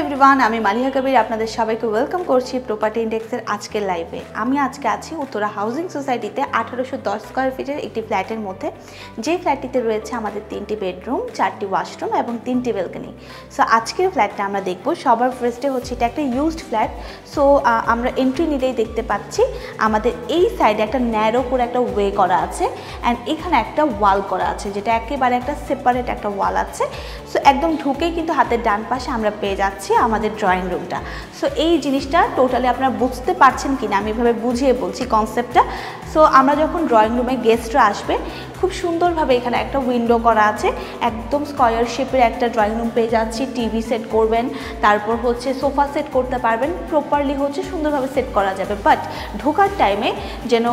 Everyone, আমি মালিহা কবির আপনাদের সবাইকে ওয়েলকাম করছি প্রপার্টি ইন্ডেক্সের আজকের লাইভে। আমি আজকে আছি উত্তরা হাউজিং সোসাইটিতে 1810 স্কোয়ার ফিটের একটি ফ্ল্যাটের মধ্যে, যে ফ্ল্যাটটিতে রয়েছে আমাদের 3টি বেডরুম, 4টি ওয়াশরুম এবং 3টি ব্যালকনি। সো আজকের ফ্ল্যাটটা আমরা দেখব। সবার ফার্স্টে হচ্ছে এটা একটা ইউজড ফ্ল্যাট। সো আমরা এন্ট্রি নিলেই দেখতে পাচ্ছি আমাদের এই সাইডে একটা ন্যারো করে একটা ওয়ে করা আছে অ্যান্ড এখানে একটা ওয়াল করা আছে, যেটা একেবারে একটা সেপারেট একটা ওয়াল আছে। সো একদম ঢুকেই কিন্তু হাতের ডান পাশে আমরা পেয়ে যাচ্ছি আমাদের ড্রয়িং রুমটা। সো এই জিনিসটা টোটালি আপনারা বুঝতে পারছেন কিনা আমি এভাবে বুঝিয়ে বলছি কনসেপ্টটা। সো আমরা যখন ড্রয়িং রুমে গেস্টরা আসবে, খুব সুন্দরভাবে এখানে একটা উইন্ডো করা আছে, একদম স্কয়ার শেপের একটা ড্রয়িং রুম পেয়ে যাচ্ছি। টিভি সেট করবেন, তারপর হচ্ছে সোফা সেট করতে পারবেন, প্রপারলি হচ্ছে সুন্দরভাবে সেট করা যাবে। বাট ঢোকার টাইমে যেন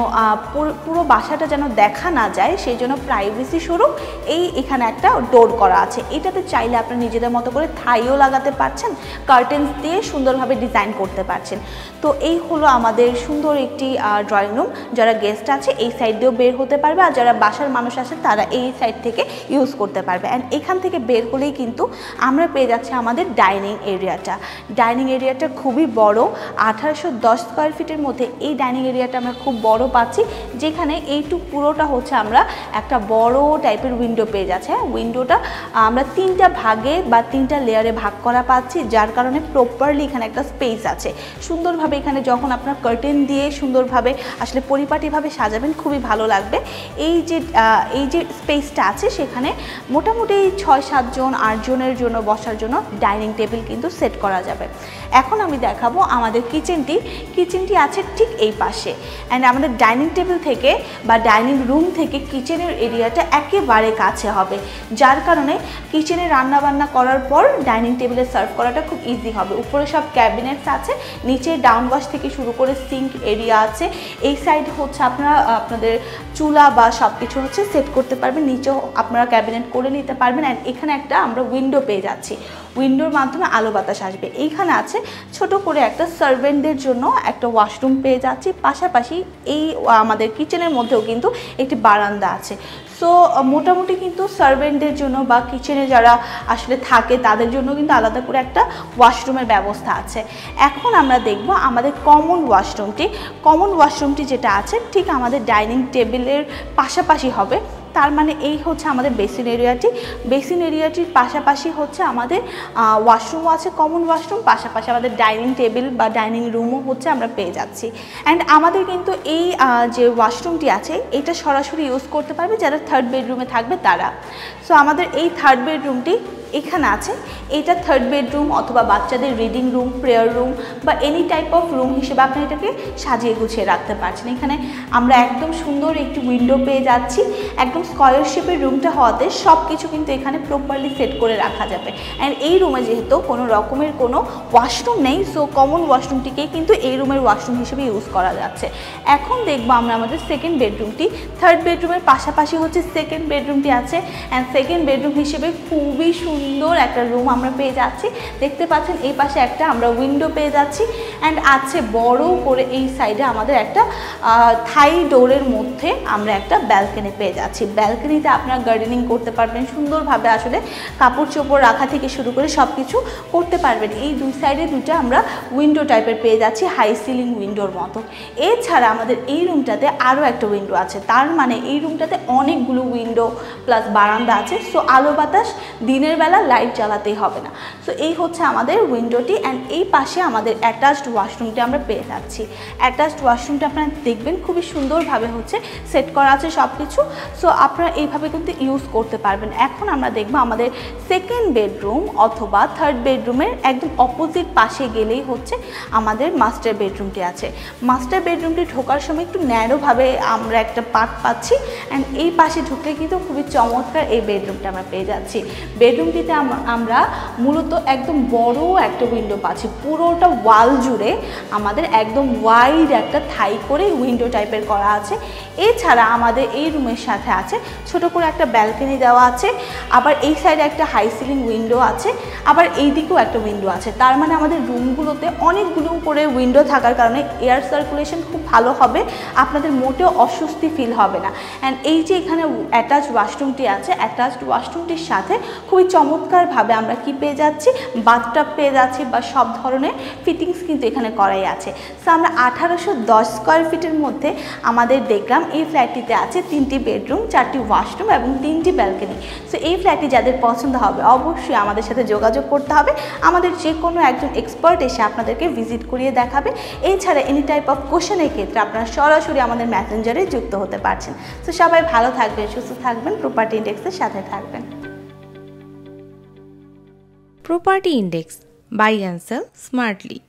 পুরো বাসাটা যেন দেখা না যায়, সেই জন্য প্রাইভেসি স্বরূপ এখানে একটা ডোর করা আছে। এটাতে চাইলে আপনারা নিজেদের মতো করে থাইও লাগাতে পারছেন, কার্টেন্স দিয়ে সুন্দরভাবে ডিজাইন করতে পারছেন। তো এই হলো আমাদের সুন্দর একটি ড্রয়িং রুম। যারা গেস্ট আছে এই সাইড দিয়েও বের হতে পারবে, আর যারা বাসার মানুষ আছে তারা এই সাইড থেকে ইউজ করতে পারবে। অ্যান্ড এখান থেকে বের হলেই কিন্তু আমরা পেয়ে যাচ্ছি আমাদের ডাইনিং এরিয়াটা। ডাইনিং এরিয়াটা খুবই বড়, 1810 স্কোয়ার ফিটের মধ্যে এই ডাইনিং এরিয়াটা আমরা খুব বড় পাচ্ছি, যেখানে এইটুক পুরোটা হচ্ছে আমরা একটা বড় টাইপের উইন্ডো পেয়ে যাচ্ছে। উইন্ডোটা আমরা 3টা ভাগে বা 3টা লেয়ারে ভাগ করা পাচ্ছি, যার কারণে প্রপারলি এখানে একটা স্পেস আছে। সুন্দরভাবে এখানে যখন আপনার কার্টেন দিয়ে সুন্দরভাবে আসলে পরিপাটিভাবে সাজাবেন, খুবই ভালো লাগবে। এই যে স্পেসটা আছে সেখানে মোটামুটি 6-7 জন 8 জনের জন্য বসার জন্য ডাইনিং টেবিল কিন্তু সেট করা যাবে। এখন আমি দেখাবো আমাদের কিচেনটি আছে ঠিক এই পাশে। অ্যান্ড আমাদের ডাইনিং টেবিল থেকে বা ডাইনিং রুম থেকে কিচেনের এরিয়াটা একেবারে কাছে হবে, যার কারণে কিচেনে রান্নাবান্না করার পর ডাইনিং টেবিলে সার্ভ করাটা খুব ইজি হবে। উপরে সব ক্যাবিনেটস আছে, নিচে ডাউন ওয়াশ থেকে শুরু করে সিঙ্ক এরিয়া আছে। এই সাইড হচ্ছে আপনারা আপনাদের চুলা বা সব কিছু হচ্ছে সেট করতে পারবেন, নিচেও আপনারা ক্যাবিনেট করে নিতে পারবেন। অ্যান্ড এখানে একটা আমরা উইন্ডো পেয়ে যাচ্ছি, উইন্ডোর মাধ্যমে আলো বাতাস আসবে। এইখানে আছে ছোট করে একটা সার্ভেন্টদের জন্য একটা ওয়াশরুম পেয়ে যাচ্ছি। পাশাপাশি এই আমাদের কিচেনের মধ্যেও কিন্তু একটি বারান্দা আছে। সো মোটামুটি কিন্তু সার্ভেন্টদের জন্য বা কিচেনে যারা আসলে থাকে তাদের জন্য কিন্তু আলাদা করে একটা ওয়াশরুমের ব্যবস্থা আছে। এখন আমরা দেখব আমাদের কমন ওয়াশরুমটি যেটা আছে ঠিক আমাদের ডাইনিং টেবিলের পাশাপাশি হবে। তার মানে এই হচ্ছে আমাদের বেসিন এরিয়াটির পাশাপাশি হচ্ছে আমাদের ওয়াশরুমও আছে, কমন ওয়াশরুম, পাশাপাশি আমাদের ডাইনিং টেবিল বা ডাইনিং রুমও হচ্ছে আমরা পেয়ে যাচ্ছি। অ্যান্ড আমাদের কিন্তু এই যে ওয়াশরুমটি আছে এটা সরাসরি ইউজ করতে পারবে যারা 3rd বেডরুমে থাকবে তারা। সো আমাদের এই 3rd বেডরুমটি এখানে আছে। এটা 3rd বেডরুম অথবা বাচ্চাদের রিডিং রুম, প্রেয়ার রুম বা এনি টাইপ অফ রুম হিসেবে আপনি এটাকে সাজিয়ে গুছিয়ে রাখতে পারছেন। এখানে আমরা একদম সুন্দর একটি উইন্ডো পেয়ে যাচ্ছি। একদম স্কয়ার শেপের রুমটা হওয়াতে সব কিছু কিন্তু এখানে প্রপারলি সেট করে রাখা যাবে। অ্যান্ড এই রুমে যেহেতু কোনো রকমের কোনো ওয়াশরুম নেই, সো কমন ওয়াশরুমটিকেই কিন্তু এই রুমের ওয়াশরুম হিসেবে ইউজ করা যাচ্ছে। এখন দেখবো আমরা আমাদের 2nd বেডরুমটি। 3rd বেডরুমের পাশাপাশি হচ্ছে 2nd বেডরুমটি আছে। অ্যান্ড 2nd বেডরুম হিসেবে খুবই সুন্দর একটা রুম আমরা পেয়ে যাচ্ছি। দেখতে পাচ্ছেন এই পাশে একটা আমরা উইন্ডো পেয়ে যাচ্ছি। অ্যান্ড আছে বড় করে এই সাইডে আমাদের একটা থাই ডোরের মধ্যে আমরা একটা ব্যালকনি পেয়ে যাচ্ছি। ব্যালকনিতে আপনারা গার্ডেনিং করতে পারবেন, সুন্দরভাবে আসলে কাপড় চোপড় রাখা থেকে শুরু করে সব কিছু করতে পারবেন। এই দুই সাইডে দুটো আমরা উইন্ডো টাইপের পেয়ে যাচ্ছি, হাই সিলিং উইন্ডোর মতো। এছাড়া আমাদের এই রুমটাতে আরও একটা উইন্ডো আছে, তার মানে এই রুমটাতে অনেকগুলো উইন্ডো প্লাস বারান্দা আছে। সো আলো বাতাস দিনের বেলা লাইট জ্বালাতেই হবে না। সো এই হচ্ছে আমাদের উইন্ডোটি। অ্যান্ড এই পাশে আমাদের অ্যাটাচড ওয়াশরুমটি আমরা পেয়ে যাচ্ছি। অ্যাটাচড ওয়াশরুমটা আপনারা দেখবেন খুবই সুন্দরভাবে হচ্ছে সেট করা আছে সব কিছু। সো আপনারা এইভাবে কিন্তু ইউজ করতে পারবেন। এখন আমরা দেখব আমাদের 2nd বেডরুম অথবা 3rd বেডরুমের একদম অপোজিট পাশে গেলেই হচ্ছে আমাদের মাস্টার বেডরুমটি আছে। মাস্টার বেডরুমটি ঢোকার সময় একটু ন্যারোভাবে আমরা একটা পার্ট পাচ্ছি। অ্যান্ড এই পাশে ঢুকলে কিন্তু খুবই চমৎকার এই বেডরুমটা আমরা পেয়ে যাচ্ছি। বেডরুমটিতে আমরা মূলত একদম বড় একটা উইন্ডো পাচ্ছি, পুরোটা ওয়াল জুড়ে আমাদের একদম ওয়াইড একটা থাই করে উইন্ডো টাইপের করা আছে। এছাড়া আমাদের এই রুমের সাথে আছে ছোট করে একটা ব্যালকনি দেওয়া আছে, আবার এই সাইডে একটা হাই সিলিং উইন্ডো আছে, আবার এই দিকেও একটা উইন্ডো আছে। তার মানে আমাদের রুমগুলোতে অনেকগুলো করে উইন্ডো থাকার কারণে এয়ার সার্কুলেশন খুব ভালো হবে, আপনাদের মোটেও অস্বস্তি ফিল হবে না। অ্যান্ড এই যে এখানে অ্যাটাচড ওয়াশরুমটি আছে, অ্যাটাচড ওয়াশরুমটির সাথে খুবই চমৎকার চমৎকারভাবে আমরা কি পেয়ে যাচ্ছি, বাথটাব পেয়ে যাচ্ছি বা সব ধরনের ফিটিংস কিন্তু এখানে করাই আছে। সো আমরা 1810 স্কোয়ার ফিটের মধ্যে আমাদের দেখলাম এই ফ্ল্যাটটিতে আছে 3টি বেডরুম, 4টি ওয়াশরুম এবং 3টি ব্যালকনি। সো এই ফ্ল্যাটটি যাদের পছন্দ হবে অবশ্যই আমাদের সাথে যোগাযোগ করতে হবে। আমাদের যে কোনো একজন এক্সপার্ট এসে আপনাদেরকে ভিজিট করিয়ে দেখাবে। এছাড়া এনি টাইপ অফ কোশ্চেনের ক্ষেত্রে আপনারা সরাসরি আমাদের মেসেঞ্জারে যুক্ত হতে পারছেন। তো সবাই ভালো থাকবেন, সুস্থ থাকবেন, প্রপার্টি ইন্ডেক্সের সাথে থাকবেন। Property Index, buy and sell smartly.